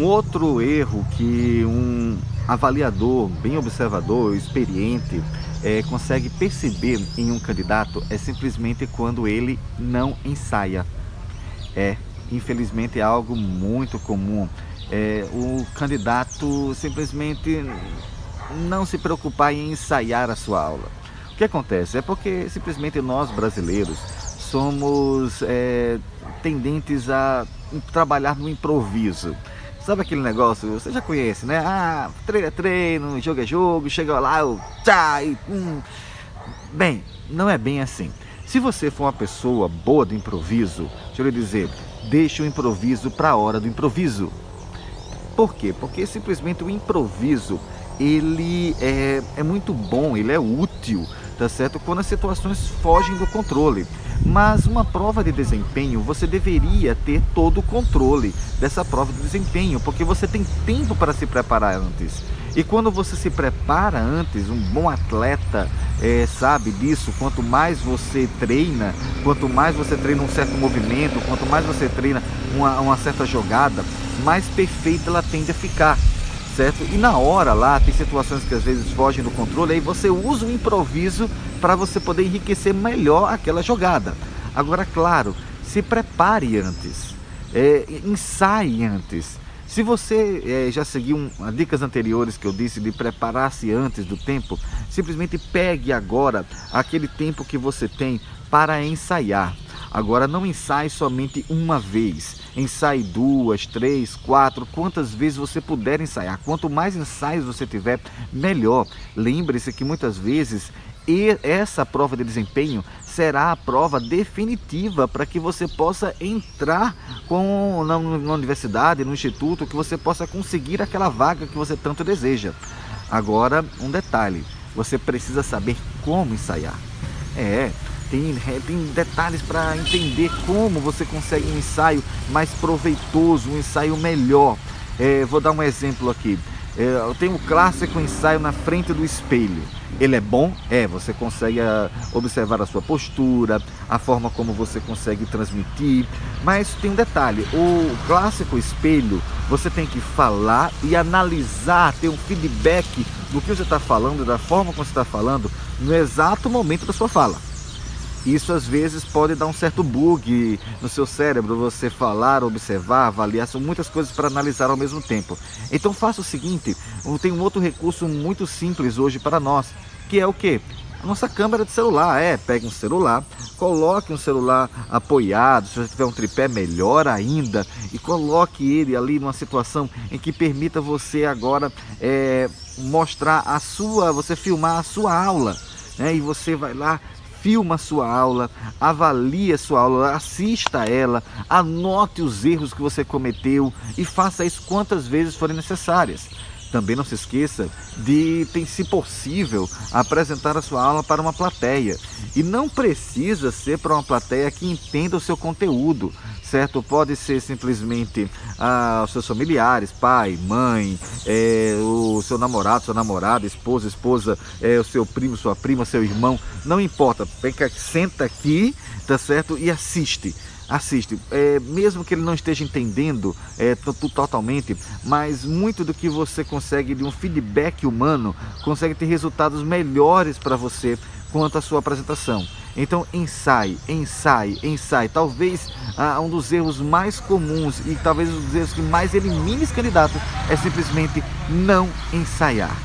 Um outro erro que um avaliador bem observador, experiente, consegue perceber em um candidato é simplesmente quando ele não ensaia. É, infelizmente é algo muito comum. O candidato simplesmente não se preocupar em ensaiar a sua aula. O que acontece? É porque simplesmente nós brasileiros somos tendentes a trabalhar no improviso. Sabe aquele negócio, você já conhece, né? Ah, treino é treino, jogo é jogo, chega lá, tchá, Bem, não é bem assim. Se você for uma pessoa boa do improviso, deixa eu lhe dizer, deixe o improviso para a hora do improviso. Por quê? Porque simplesmente o improviso, ele é muito bom, ele é útil, tá certo? Quando as situações fogem do controle. Mas uma prova de desempenho, você deveria ter todo o controle dessa prova de desempenho, porque você tem tempo para se preparar antes. E quando você se prepara antes, um bom atleta sabe disso, quanto mais você treina um certo movimento, quanto mais você treina uma certa jogada, mais perfeita ela tende a ficar, certo? E na hora lá, tem situações que às vezes fogem do controle, aí você usa o improviso para você poder enriquecer melhor aquela jogada. Agora, claro, se prepare antes, ensaie antes. Se você já seguiu dicas anteriores que eu disse de preparar-se antes do tempo, simplesmente pegue agora aquele tempo que você tem para ensaiar. Agora não ensaie somente uma vez, ensaie 2, 3, 4, quantas vezes você puder ensaiar. Quanto mais ensaios você tiver, melhor. Lembre-se que muitas vezes essa prova de desempenho será a prova definitiva para que você possa entrar na universidade, no instituto, que você possa conseguir aquela vaga que você tanto deseja. Agora, um detalhe, você precisa saber como ensaiar. Tem detalhes para entender como você consegue um ensaio mais proveitoso, um ensaio melhor. Vou dar um exemplo aqui. Eu tenho o clássico ensaio na frente do espelho. Ele é bom? Você consegue observar a sua postura, a forma como você consegue transmitir. Mas tem um detalhe, o clássico espelho, você tem que falar e analisar, ter um feedback do que você está falando, da forma como você está falando, no exato momento da sua fala. Isso às vezes pode dar um certo bug no seu cérebro, você falar, observar, avaliar, são muitas coisas para analisar ao mesmo tempo. Então faça o seguinte, tem um outro recurso muito simples hoje para nós, que é o quê? A nossa câmera de celular. Pegue um celular, coloque um celular apoiado, se você tiver um tripé melhor ainda, e coloque ele ali numa situação em que permita você agora mostrar você filmar a sua aula, né? E você vai lá, filma a sua aula, avalie a sua aula, assista a ela, anote os erros que você cometeu e faça isso quantas vezes forem necessárias. Também não se esqueça de, se possível, apresentar a sua aula para uma plateia. E não precisa ser para uma plateia que entenda o seu conteúdo, certo? Pode ser simplesmente os seus familiares, pai, mãe, o seu namorado, sua namorada, esposa, o seu primo, sua prima, seu irmão, não importa. Senta aqui, tá certo? E assiste, mesmo que ele não esteja entendendo totalmente, mas muito do que você consegue de um feedback humano, consegue ter resultados melhores para você quanto à sua apresentação. Então ensaie. Talvez um dos erros mais comuns e talvez um dos erros que mais elimine esse candidato é simplesmente não ensaiar.